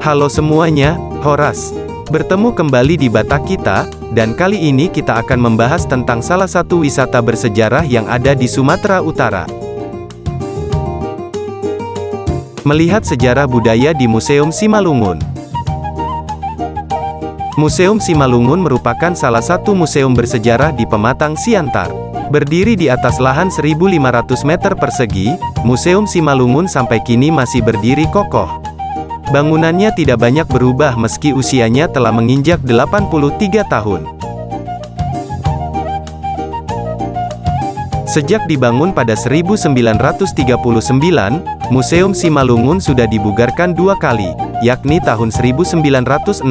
Halo semuanya, Horas. Bertemu kembali di Batak kita, dan kali ini kita akan membahas tentang salah satu wisata bersejarah yang ada di Sumatera Utara. Melihat sejarah budaya di Museum Simalungun. Museum Simalungun merupakan salah satu museum bersejarah di Pematang Siantar. Berdiri di atas lahan 1.500 meter persegi, Museum Simalungun sampai kini masih berdiri kokoh. Bangunannya tidak banyak berubah meski usianya telah menginjak 83 tahun. Sejak dibangun pada 1939, Museum Simalungun sudah dibugarkan dua kali, yakni tahun 1968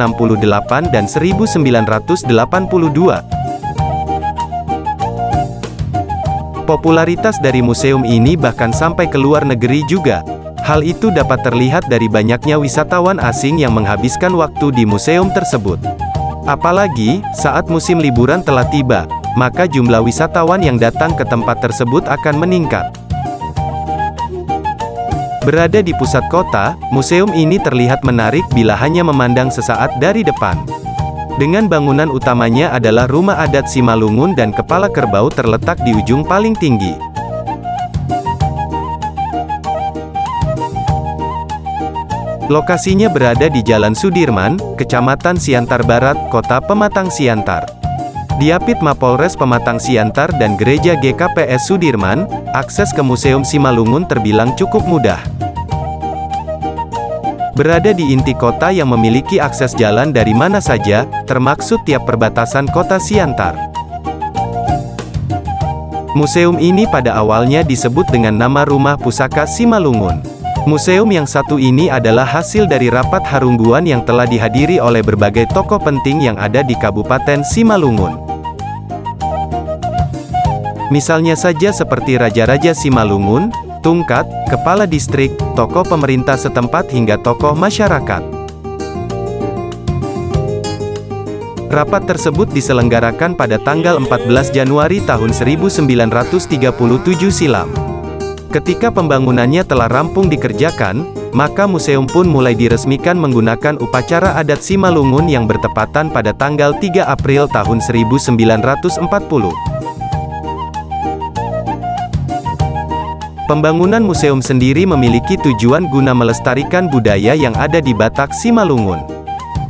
dan 1982. Popularitas dari museum ini bahkan sampai ke luar negeri juga. Hal itu dapat terlihat dari banyaknya wisatawan asing yang menghabiskan waktu di museum tersebut. Apalagi, saat musim liburan telah tiba, maka jumlah wisatawan yang datang ke tempat tersebut akan meningkat. Berada di pusat kota, museum ini terlihat menarik bila hanya memandang sesaat dari depan. Dengan bangunan utamanya adalah rumah adat Simalungun dan kepala kerbau terletak di ujung paling tinggi. Lokasinya berada di Jalan Sudirman, Kecamatan Siantar Barat, Kota Pematang Siantar. Diapit Mapolres Pematang Siantar dan Gereja GKPS Sudirman, akses ke Museum Simalungun terbilang cukup mudah. Berada di inti kota yang memiliki akses jalan dari mana saja, termaksud tiap perbatasan kota Siantar. Museum ini pada awalnya disebut dengan nama Rumah Pusaka Simalungun. Museum yang satu ini adalah hasil dari rapat harungguan yang telah dihadiri oleh berbagai tokoh penting yang ada di Kabupaten Simalungun. Misalnya saja seperti Raja-Raja Simalungun, Tungkat, Kepala Distrik, tokoh pemerintah setempat hingga tokoh masyarakat. Rapat tersebut diselenggarakan pada tanggal 14 Januari tahun 1937 silam. Ketika pembangunannya telah rampung dikerjakan, maka museum pun mulai diresmikan menggunakan upacara adat Simalungun yang bertepatan pada tanggal 3 April tahun 1940. Pembangunan museum sendiri memiliki tujuan guna melestarikan budaya yang ada di Batak Simalungun.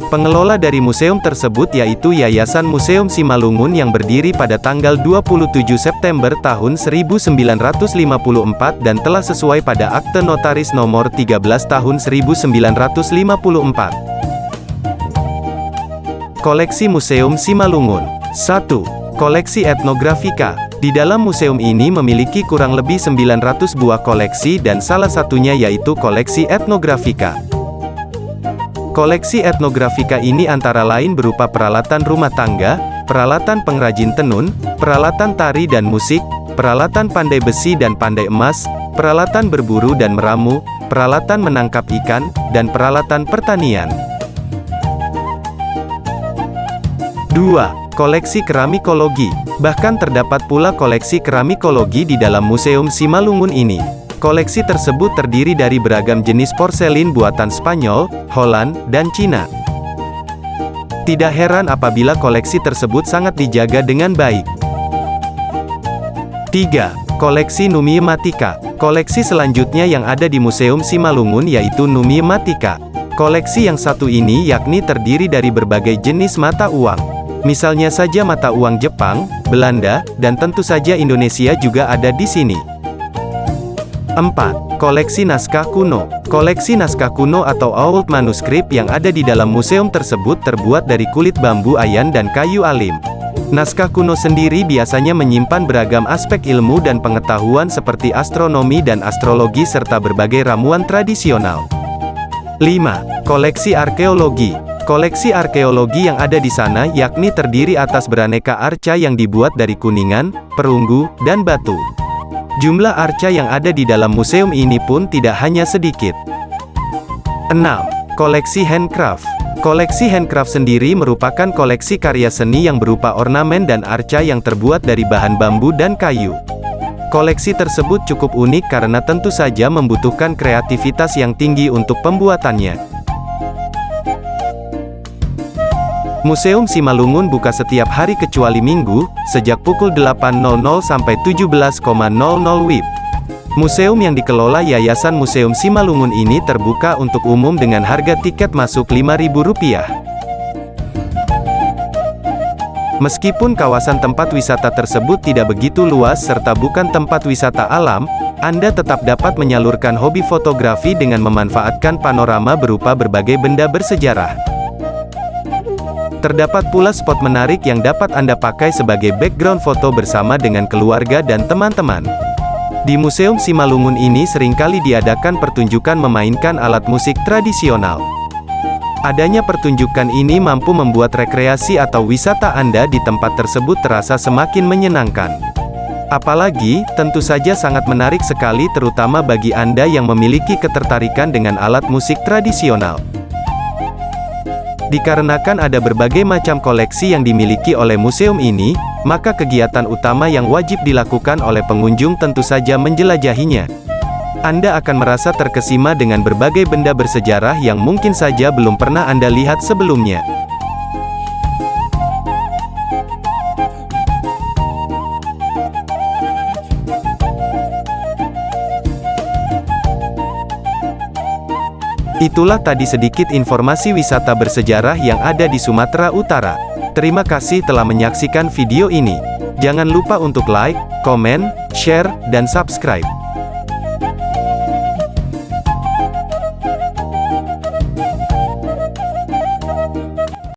Pengelola dari museum tersebut yaitu Yayasan Museum Simalungun yang berdiri pada tanggal 27 September tahun 1954 dan telah sesuai pada Akte Notaris nomor 13 tahun 1954. Koleksi Museum Simalungun. 1. Koleksi Etnografika. Di dalam museum ini memiliki kurang lebih 900 buah koleksi dan salah satunya yaitu koleksi etnografika. Koleksi etnografika ini antara lain berupa peralatan rumah tangga, peralatan pengrajin tenun, peralatan tari dan musik, peralatan pandai besi dan pandai emas, peralatan berburu dan meramu, peralatan menangkap ikan, dan peralatan pertanian. 2. Koleksi keramikologi. Bahkan terdapat pula koleksi keramikologi di dalam Museum Simalungun ini. Koleksi tersebut terdiri dari beragam jenis porselin buatan Spanyol, Holland, dan Cina. Tidak heran apabila koleksi tersebut sangat dijaga dengan baik. 3. Koleksi numismatika. Koleksi selanjutnya yang ada di Museum Simalungun yaitu numismatika. Koleksi yang satu ini yakni terdiri dari berbagai jenis mata uang. Misalnya saja mata uang Jepang, Belanda, dan tentu saja Indonesia juga ada di sini. 4. Koleksi naskah kuno. Koleksi naskah kuno atau old manuscript yang ada di dalam museum tersebut terbuat dari kulit bambu ayan dan kayu alim. Naskah kuno sendiri biasanya menyimpan beragam aspek ilmu dan pengetahuan seperti astronomi dan astrologi serta berbagai ramuan tradisional. 5. Koleksi arkeologi. Koleksi arkeologi yang ada di sana yakni terdiri atas beraneka arca yang dibuat dari kuningan, perunggu, dan batu. Jumlah arca yang ada di dalam museum ini pun tidak hanya sedikit. 6. Koleksi handcraft. Koleksi handcraft sendiri merupakan koleksi karya seni yang berupa ornamen dan arca yang terbuat dari bahan bambu dan kayu. Koleksi tersebut cukup unik karena tentu saja membutuhkan kreativitas yang tinggi untuk pembuatannya. Museum Simalungun buka setiap hari kecuali Minggu, sejak pukul 8.00 sampai 17.00 WIB. Museum yang dikelola Yayasan Museum Simalungun ini terbuka untuk umum dengan harga tiket masuk Rp5.000. Meskipun kawasan tempat wisata tersebut tidak begitu luas serta bukan tempat wisata alam, Anda tetap dapat menyalurkan hobi fotografi dengan memanfaatkan panorama berupa berbagai benda bersejarah. Terdapat pula spot menarik yang dapat Anda pakai sebagai background foto bersama dengan keluarga dan teman-teman. Di Museum Simalungun ini seringkali diadakan pertunjukan memainkan alat musik tradisional. Adanya pertunjukan ini mampu membuat rekreasi atau wisata Anda di tempat tersebut terasa semakin menyenangkan. Apalagi, tentu saja sangat menarik sekali terutama bagi Anda yang memiliki ketertarikan dengan alat musik tradisional. Dikarenakan ada berbagai macam koleksi yang dimiliki oleh museum ini, maka kegiatan utama yang wajib dilakukan oleh pengunjung tentu saja menjelajahinya. Anda akan merasa terkesima dengan berbagai benda bersejarah yang mungkin saja belum pernah Anda lihat sebelumnya. Itulah tadi sedikit informasi wisata bersejarah yang ada di Sumatera Utara. Terima kasih telah menyaksikan video ini. Jangan lupa untuk like, komen, share, dan subscribe.